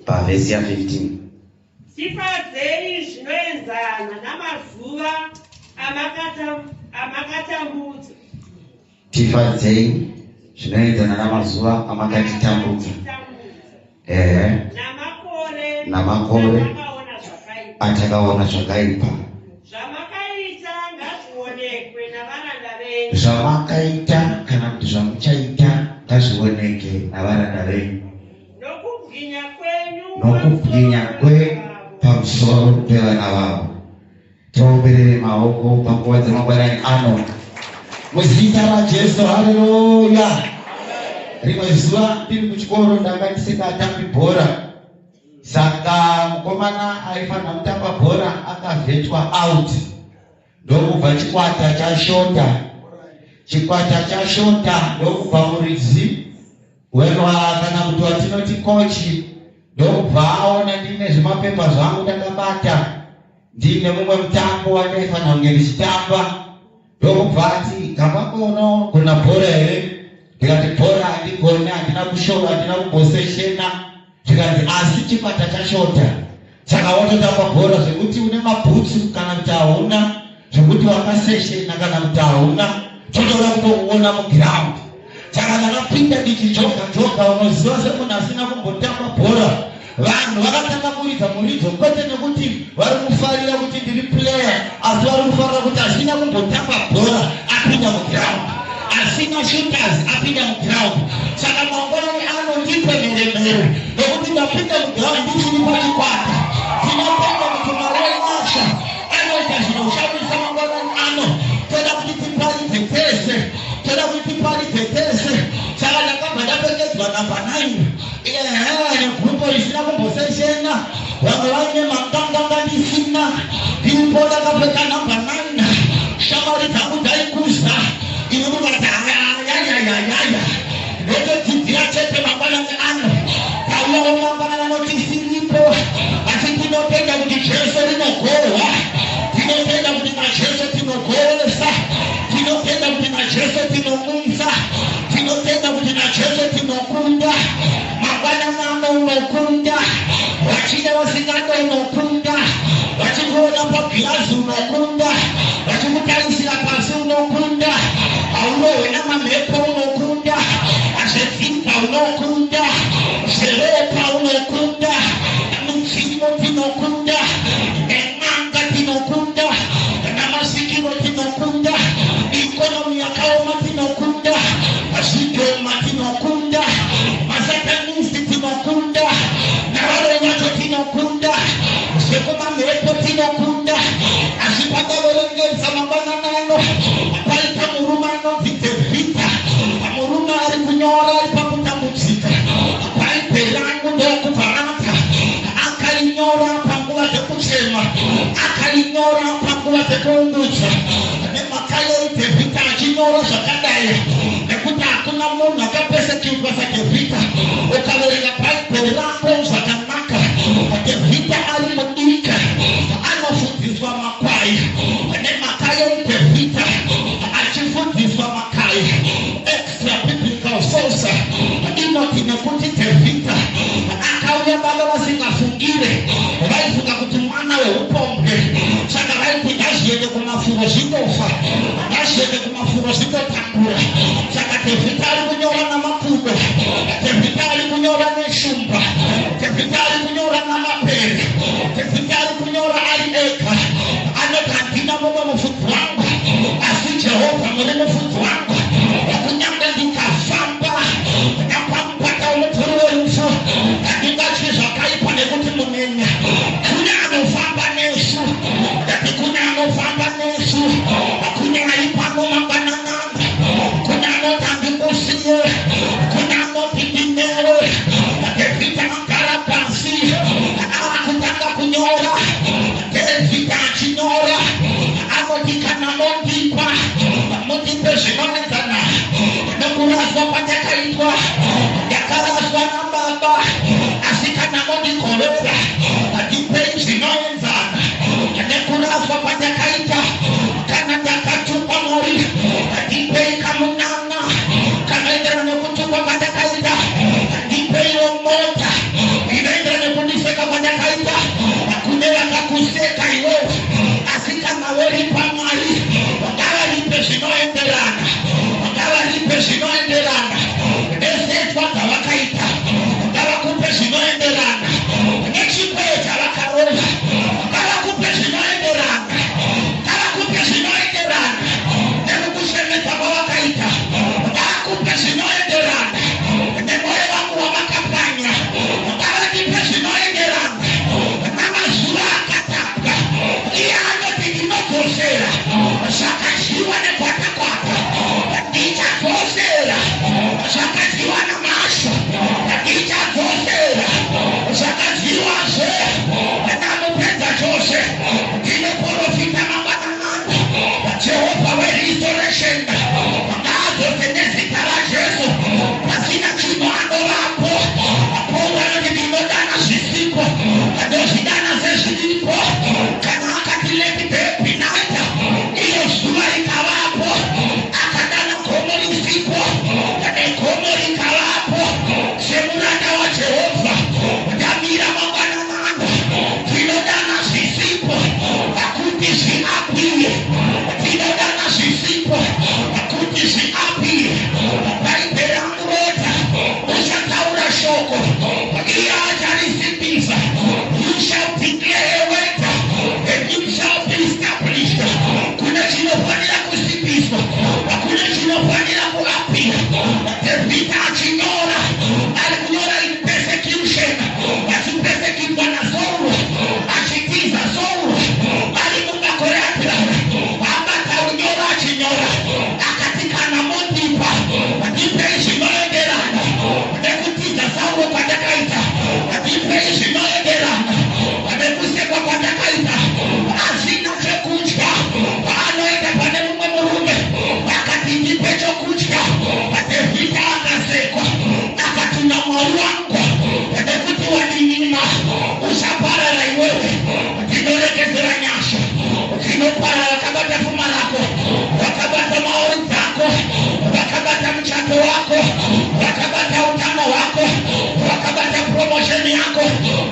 Pavesi ya 15. Sifadzei zvinoenzana namazuva amakatambudza. Tifadzei zvinoenzana namazuva amakatitambudza. Namakore atakaona zvakaipa. Zvamakaita kana kuti zvamuchaita ngazvioneke navaranda venyu. Nokubwinya kwe pamusoro pevana vavo. Tiomberere maoko panguva dzamangwanani ano. Muzita raJesu, haleluya. Rimwe zuva ndiri kuchikoro ndanga ndisingatambi bhora. Saka mukomana aifanira kutamba bhora akavhetwa out. Ndokubva chikwata chashota. Chikwata chashota ndokubva muridzi kana kuti watinoti kochi. Ndokubva aona ndine zvimapepa zvangu ndakabata. Ndine mumwe mutambo wandaifanira kunge ndichitamba. Ndokubva ati kamakono gona bhora here? Ndikati bhora handigoni, handina kushora, handina kumboseshena. Ndikati asi chikwata chashota. Saka watotamba bhora zvekuti une mabhutsu kana kuti hauna, zvekuti wakaseshena kana kuti hauna, totoda kutokuona muground. Saka ndakapinda ndichijoga, unoziva semunhu asina kumbotamba bhora. Vanhu vakatanga kuridza muridzo kwete nekuti vari kufarira kuti ndiri player, asi vari kufarira kuti asina kumbotamba bhora apinda muground, asina shooters apinda muground. Saka mangwanani ano ndipe mheremhere nokuti ndapinda muground ndichiri pachikwata. Tinopenda kuti Mwari Masha anoita zvinoshamisa mangwanani ano. Toda kuti tiparidze tese. Saka ndakabva ndapfekedzwa namba 9. Negrupo risina kumboseshena. Vamwe vaine manganga ndisina. Ndiripo ndakapfeka namba 9. Shamwari dzangu dzaikuza. Ini mukati hayayayayaya. Ndotodzidzira chete mangwanani ano. Tauyawo mangwanani ano tisiripo. Asi tinopenda kuti Jesu rinogohwa. Tinopenda kuti naJesu tinogohwesa. Tinopenda kuti naJesu tinomunza. Tinopenda kuti naJesu tinokunda. Mangwanani ano unokunda. Vachida vasingada unokunda. Vachikuona pagirazi unokunda. Vachikutarisira pasi unokunda. Aunohwena mamhepo unokunda. Azvedzimba unokunda. Zveropa unokunda. Mudziyo tinokunda. En'anga tinokunda. Namasikiro tinokunda. Ikonomi yakaoma tinokunda. Zvitoma tinokunda. Masatanisti tinokunda. Navarovacho tinokunda. Zvekumamhepo tinokunda. Asi pakaverengedza mangwanani ano paita murume anonzi Devhita. Murume ari kunyora ari pakutambudzika. Bhaibheri rangu ndokubva apa. Akarinyora panguva dzekuchema. Akarinyora panguva dzekuungudza. Nemakayo Devhita achinyora zvakadai. Nekuti hakuna munhu akapesekedzwa saDevhita. Ukaverenga bhaibheri rangu zvakanaka. Devhita ari mudika. Anofudziswa makwai. Nemakayo Devhita achifudziswa makwai. Extra biblical source inoti nekuti Devhita akauya baba vasingafungire. Vaifunga kuti mwana weupombwe. Saka vaiti ngazviende kumafuro zvitofa, ngazviende kumafuro zvitotambura. Saka Devhita ari kunyora namakudo. Devhita ari kunyora neshumba. Devhita na mwanangu ekutua ninima usapara na iwewe kinorekezera nyasho kinopara wakabata fuma lako wakabata maori zako wakabata mchato wako wakabata utano wako wakabata promotion yako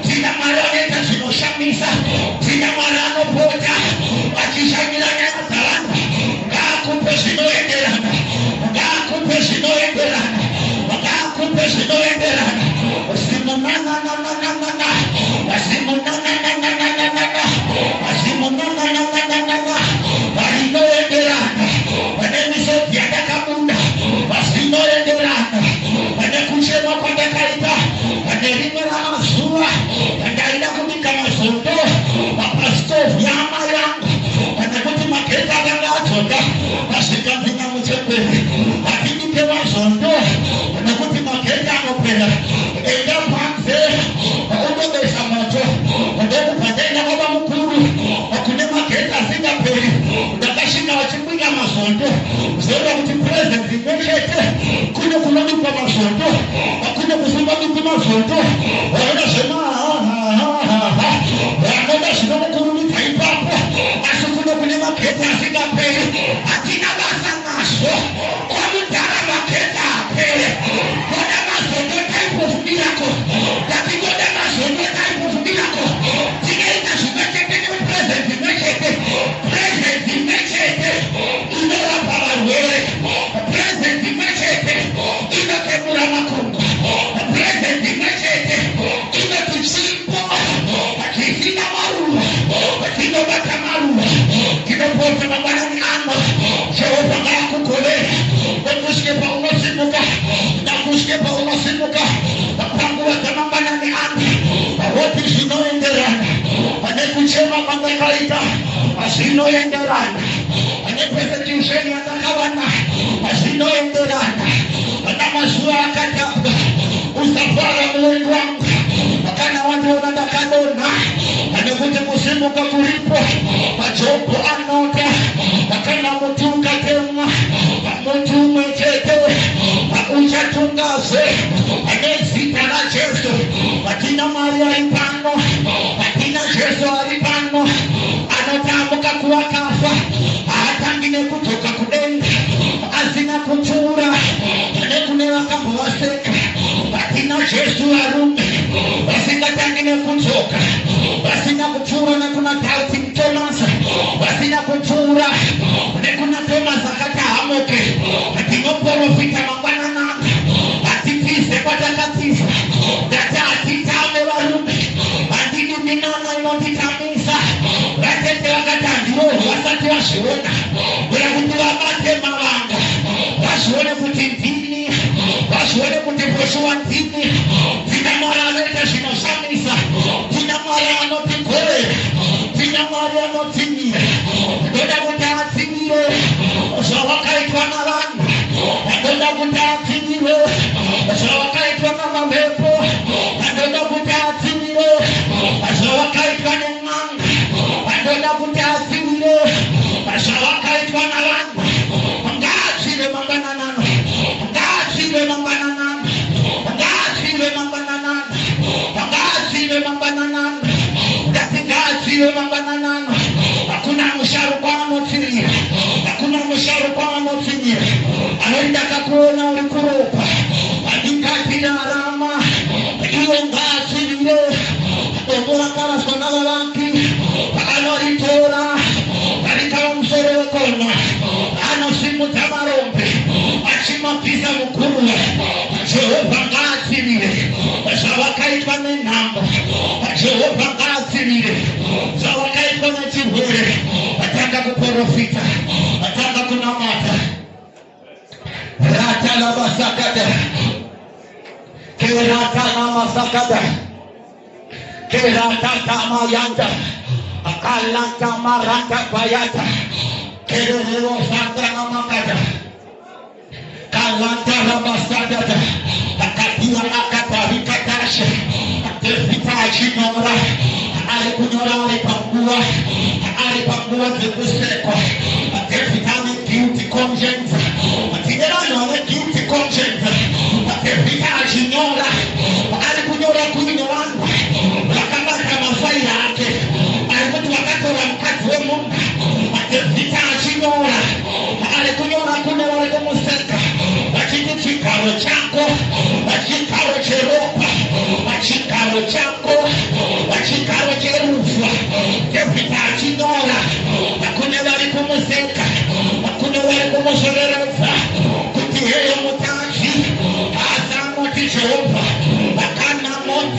tina marioneta zinoshamisa tina marano pota wakishangilanya ya salama ngakupe zinoendelana ngakupe zinoendelana ngakupe zinoendelana wasimu na wasimu na wasimu na walinoendelana wanemisodiada kabunda wasinoendelana wanekuchema kwa dakaita wanelimela masua wanaida kumika masondo wapastofu ya mayangu wanakuti maketa gangatoda wasikazina mchepele wakinipe masondo wanakuti maketa ngopela enda panze waudobesa moto wadekupatenda kwa mkuru wakune maketa zinga peli udakashika wachimwika masondo useoda kuti present imeshete kune kuloni kwa masondo wakune kusumba miti masondo waona sema wakoda shino mkuru ni taipapo asukune kune maketa zinga peli atina basa naso kwa mutara maketa peli koda masondo taipo fugilako dati koda masondo taipo fugilako tigeita sumekete kwa present imeshete present imeshete inora pawarwele present imeshete inakemura makungu present imeshete inatuchimpo akifina marua kinobata marua kinopota mabarani ano Jehova ngaya kukolea nakuskepa unasimuka napangu watamambanani ano awoti zinoenderana anekuchema mandakaita azinoenderana anepersecusheni atakawana azinoenderana anamasua akataba usafara Mungu wangu akana watu wanadakadona anekuti kusimuka kulipo majopo anota akana mutunga tema mutume chete uchatungase anezita na Yesu atina Maria alipano atina Yesu alipano anatambuka kuwa kafa atangine kutoka kudenda azina kuchura anekunewa kama waseka atina Yesu arume asingatangine kutoka asina kuchura na kuna tauti mtomasa asina kuchura na kuna Thomas akata hamoke atingoporofita mambana na atikise patakatifa data atitame warume atini minana inotitamisa watete wakatandiro wasati washuona welakuti wabate mawanga washuone kuti ntini washuone kuti poshuwa ntini tina mara aleta shinoshamisa tina mara anotikole tina mara anotimie ndoda kuti atimie osawakaitwa na vanhu ndoda kuti atimie osawakaitwa na mapepo ndoda kuti atimie osawakaitwa nemanga ndoda kuti atimie osawakaitwa na vanhu ngachile mangananano ngachile mangananano ngachile mangananano ngachile mangananano ngachile mangananano hakuna msharukwano chini hakuna msharukwano chini anaenda kakuona ulikurupa adikati na alama iwe ngasi vile ndogola kala sonala laki aloritora alikawa msoro kona anosimu tamarombe achima pisa mkuru Jehova ngasi vile zawakaitwa na namba Jehova ngasi vile zawakaitwa na chibure ataka kuporofita ataka kunamata rata la basakada kerata na masakada kerata kama yanda akalanta marata bayata kerero santa na makada kalanta la basakada akatia akatarika tashe atefita chinora alikunyora alipangua zikuseko atefitani guilty conscience atigerano guilty conscience atefita chinora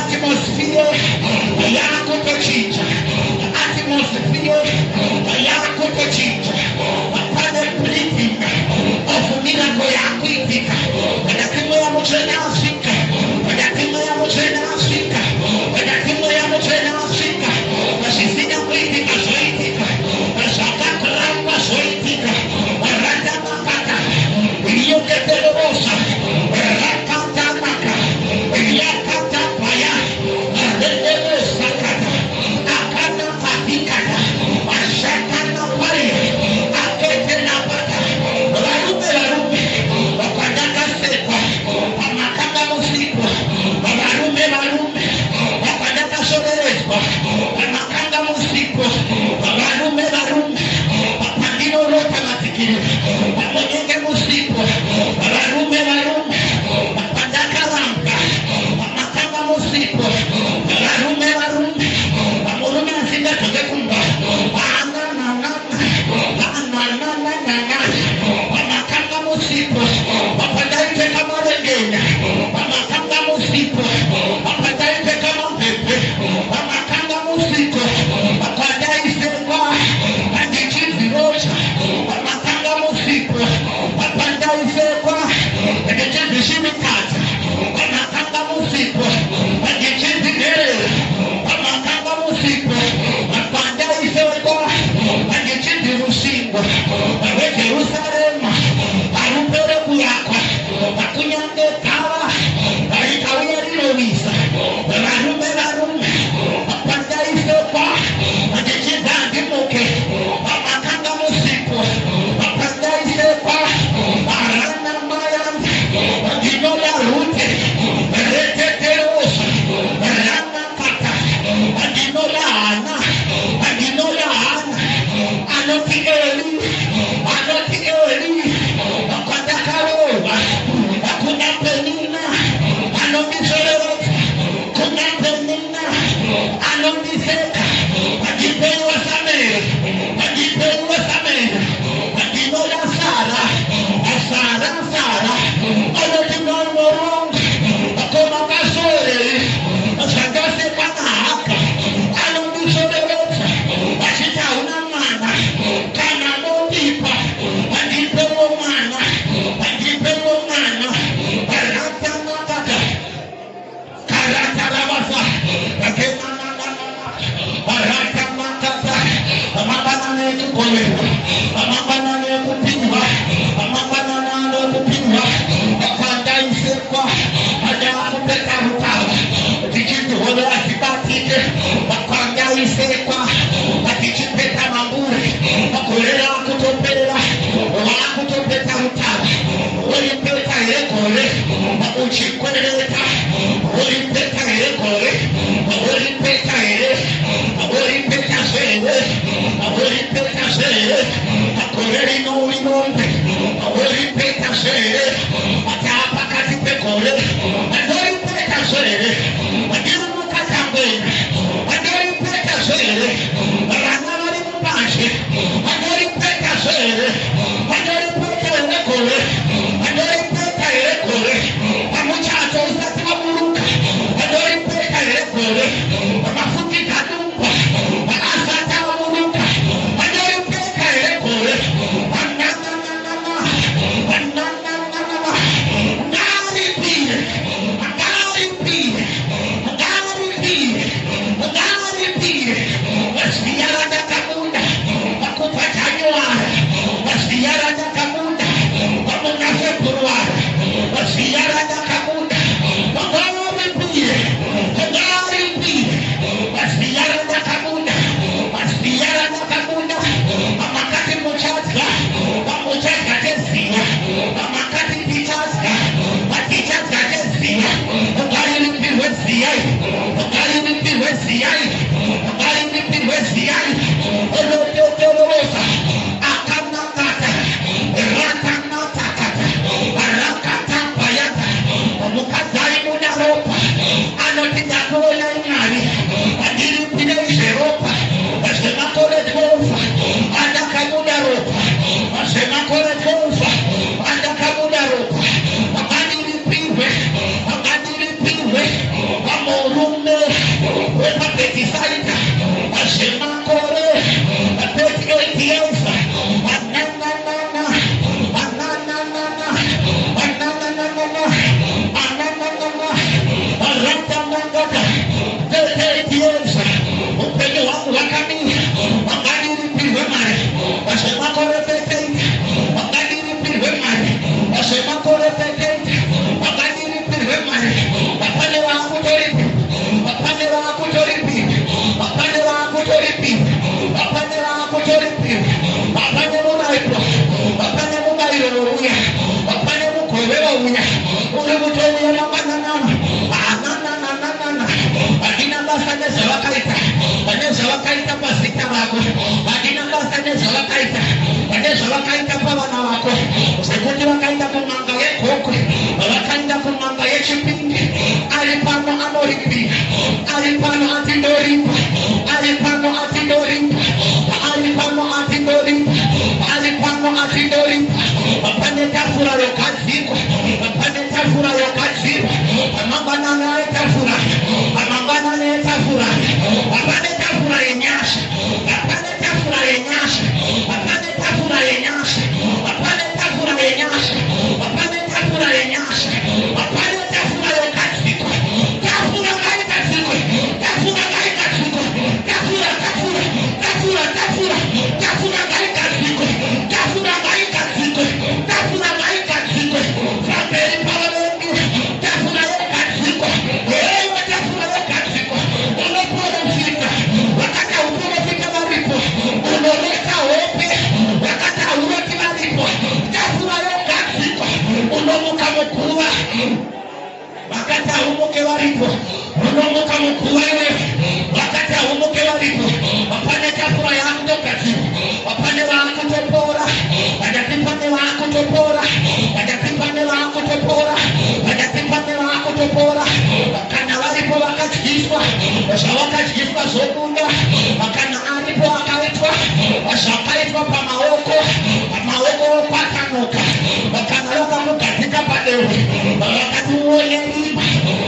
atmosphere yako kuchinja, atmosphere yako kuchinja, wapate breathing of miracle yako ifika, wadakimu ya mchana Afrika, wadakimu ya mchana Afrika, wadakimu ya mchana Afrika, wasifika kuitika soitika, wasakata ramba soitika, waranda makata, iliyoketelerosa, rakata maka, iliyakata paya, arendele sakata, akana patikata, ashakana paya, akete na pata, warume, wakadaka sepa, wamakanga musipa, warume, wakadaka soberespa, wamakanga musipa, warume, wapandino rota matikiri, wamonyenge musipa, mananasi, wamakanga musipo, wapadaite kama regenya, wamakanga musipo, wapadaite kama pepe, wamakanga musipo, wapadaite kwa andichizi rocha, wamakanga musipo, wapadaite kwa andichizi shimikata, wamakanga musipo, andichizi gere, wamakanga musipo, wapadaite kwa andichizi rushingo, wawe Jerusalema, arupere kuyakwa, wakunyange kawa, waikawia rilowisa, warume, wapadaite kwa andichizi andimuke, wamakanga musipo, wapadaite kwa arana mayam, waginola rute, reteterosa, rana kata, waginola ana, anoti eli, wakadakaroba, wakuna penina, anomisoro, kuna penina, anomiseka, wakipewa samere, wakinola sara, anoti mormorongo, wakoma kasore, wasagase panahaka, anomisoro, washita unamana, kana motipa, wakipewa mana, barata makata, karata rabasa, barata makata, amabana nekukole, amabana nekupinwa, wakanda isekwa, ada kupeka hutawa, tikitu holo asibatike, wakanda isekwa, wakijipeta mambure, wakulera kutopela, wakutopeta hutawa, olipeta ekole, uchikweleta, olipeta ekole, olipeta sere, akoleri no ulimombe, olipeta sere, atapa katipe kole, olipeta sere, adirumu katambena, olipeta sere, ranamari mubashe, olipeta sere, olipeta ekole, amuchacho usati waburuka, olipeta ekole, amafuki kadumba, asata waburuka, olipeta ekole, Alipano Pindoripa, apane tafura yokaziko, apane tafura yokaziko, amangana na tafura, amangana na tafura, apane tafura yenyasha, apane tafura yenyasha, apane tafura yenyasha, apane tafura yenyasha, apane tafura yenyasha, apane tafura yokaziko, tafura kaziko, tafura kaziko, tafura tafura, tafura tafura, tafura kaziko, tafura kaziko, tafura kaziko, saperi pawendi, tafura kaziko, wewe tafura kaziko, unapoona mfika, wakati unapofika maripo, unaoleka wote, wakati unapofika maripo, tafura kaziko, unamuka mkuu, wakati umuke waripo, unamuka mkuu wewe, wakati umuke waripo, wapane tafura yangu kaziko, wapane wangu topora, wajapipane wangu topora, wajapipane wangu topora, wajapipane wangu topora, wakana waripo wakajishwa, washawakajishwa zobunda, wakana aripo wakaitwa, washakaitwa pa maoko patanuka, wakana loka mukatika padewe, wakati uone riba,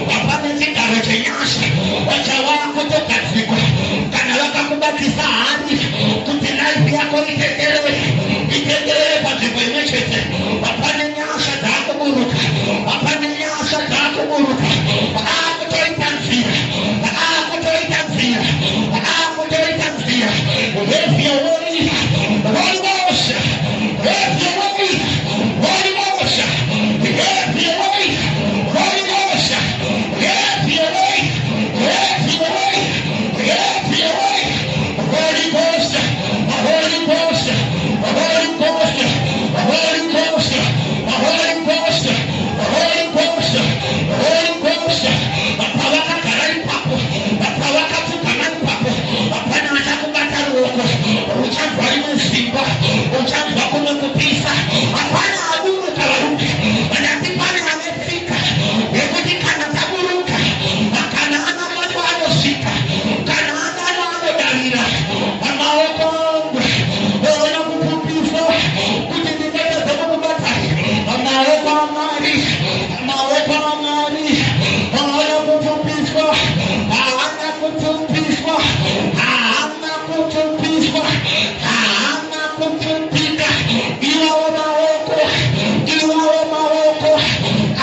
wapane zikaro chenyasha, wachawako tokaziko, kana loka kubatiza hadi, kutinaipi yako iteterewe patiko imechete, wapane nyasha dako buruka, wapane nyasha dako buruka, wakakutoitanzia, if you're worried, Holy Ghost, if you're worried, Holy Ghost, if you're worried, Holy Ghost, if you're worried, if you're worried, if you're worried, Holy Ghost, Holy Ghost, Holy Ghost, Holy Ghost, Holy Ghost, Holy Ghost, Holy Ghost, Bapawaka karai papo, Bapawaka tukanai papo, Bapana atakubata roko, uchangwa ime simba, uchangwa kume kupisa, Bapana aburu kawaruke, Wanatipane amefika, Yekuti kana taburuka, Wakana ana watu anosika, Kana ana dalira, Amaokongwe, Ona kupupisa, Kutindimeta sababu batari, Amaokamari, Amaokamari, Ona kupupiswa, Ana kupupiswa, Ana kupupiswa, Ana kupupika, Iwa maoko,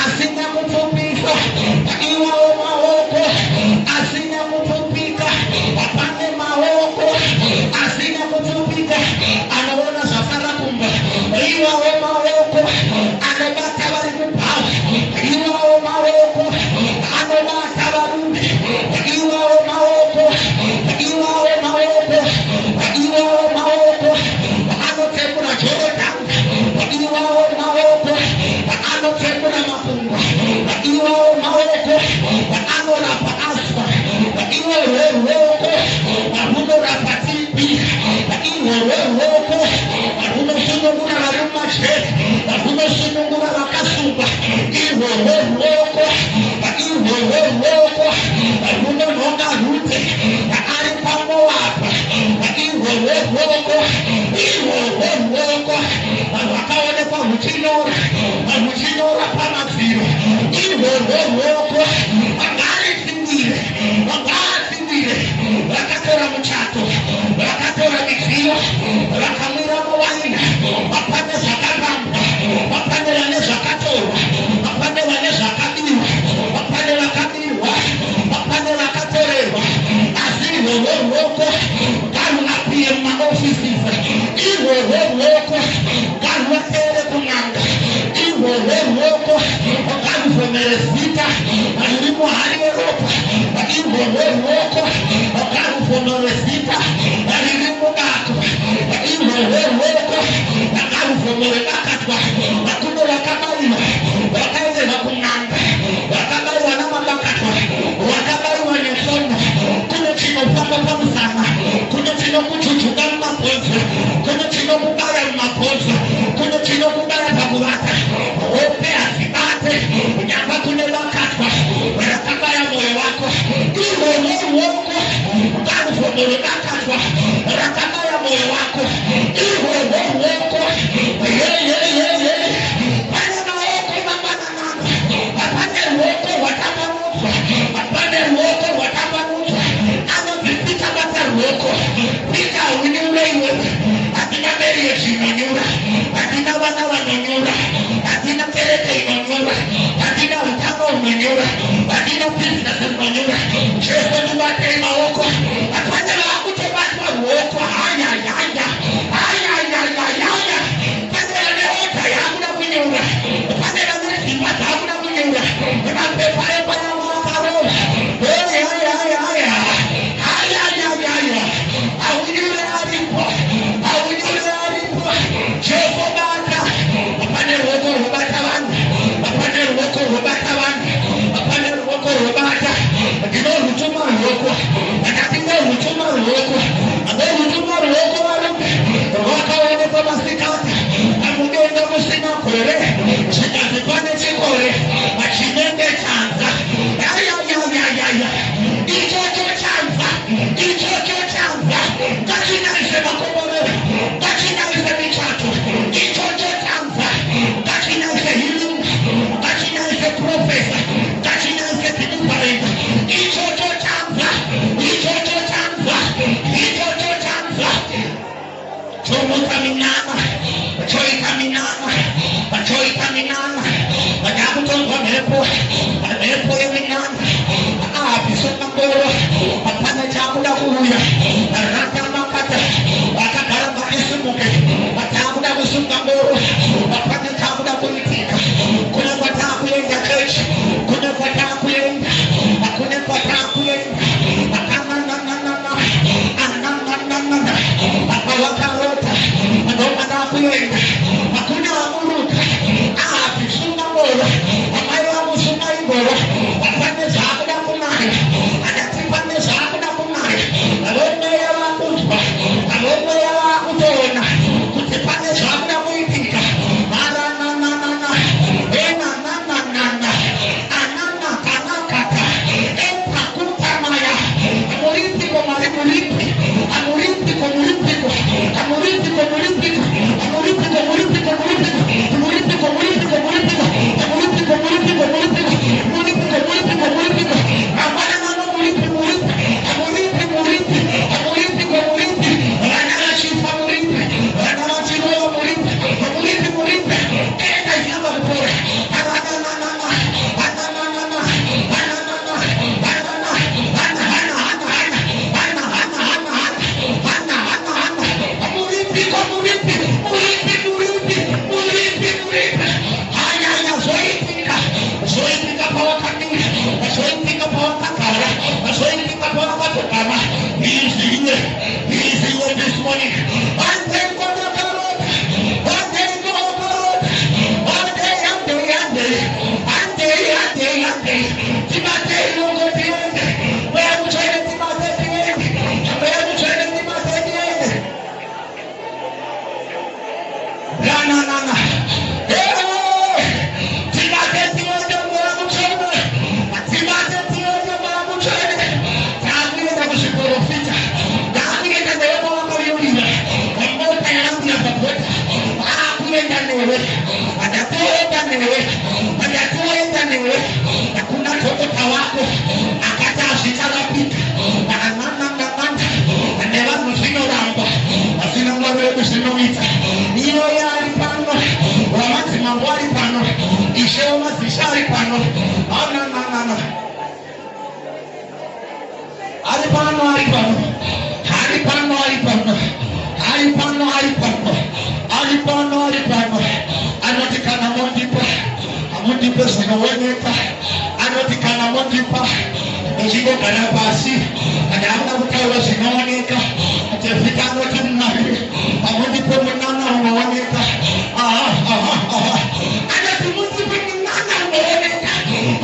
asina kupupiswa, Iwa maoko, asina kupupika, Wapande maoko, asina kupupika, anaona safara kumba, Iwa maoko, anabata wali kupao, Iwa maoko, anabata warumbi, Iwa maoko, Iwa maoko, Iwa maoko, anotembura Jordan, Iwa maoko, anotembura mafunga, Iwa maoko, anorapa asfa, Iwa maoko, anorapa tipi, Iwa maoko, anorapa marumache, anorapa makasuba, Iwa maoko, anorapa rute, aripamo wapa, Iwa maoko, wakaone kwa mchinora pama ziro, Iwa maoko, magari singire, wakatora mchato, wakatora mikio, wakamira mwaina, wapande zakabamba, wapande wane zakatora, wapande wane zakadiwa, wapande wakadiwa, wapande wakatorewa, aziro woko, karu apie maofisi, Iwo woko, karu watere kunanga, Iwo woko, karu fomeresita, alimo hali Europa, Iwo woko, karu fomeresita, alimo gato, Iwo woko, karu fomerekatwa, akuno wakabaima, wakaze wakunanga, wakabaima na mabakatwa, wakabaima nyesona, kuno chino papa sana, kuno chino kuchuchuga mapozo, kuno chino kubaya mapozo, kuno chino kubaya pakulata, ope asibate, unyamba kune wakatwa, wakabaya moyo wako, Iwo woko, karu fomerekatwa, wakabaya moyo wako, Iwo woko, manyura bagina pizza manyura chefo tubate mawoko apanya la kutobata mawoko haya panya la hota yangu na manyura panya la simba yangu na manyura kama pepale panya makaro chefo bata apanya roko robata wangu apanya roko robata wangu apanya roko robata ngino rutuma roko akatinga rutuma roko abe rutuma roko wale roka wale kama sikati amugenda musina kore sikati kwane chikore machinende chanza ya icho chanza kachina isema komore kachina isema michato icho chanza kachina isema healing kachina isema professor kachina isema deliverance icho chanza chomo kaminana choi kaminana bagabu tongo mepo yeminana bisoma ngoro apana chamu da kuya rata makata akabara bakisumuke batamu da kusuma ngoro apana chamu da politika kuna wataku yenga church kuna wataku yenga akawakarota anomanaku yenga hakuna amuruka bisuma ngoro amayo amusuma ngoro apana chamu da kunai anatipane chamu da kunai alome ya wakutwa alome ya wakutona kutipane chamu da kuitika hakuna kokota wako akata ashitala pita aneva musino ramba asina ngore musino ita niyo yari pano wamati mangwari pano ishoma zishari pano ana alipano anotikana mondipa sinowoneka anotikana mondipa ezigo kanabasi adauna kutawa sinowoneka atefikano timnari amondipa munana unowoneka anatimondipa munana unowoneka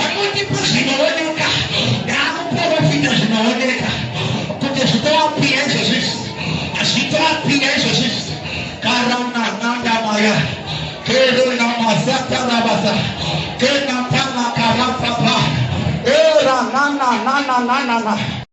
amondipa sinowoneka damupowa fina sinowoneka kutesitoa piensosis asitoa piensosis karana nanda maya kero na masata na basa kena tana karata pa era nana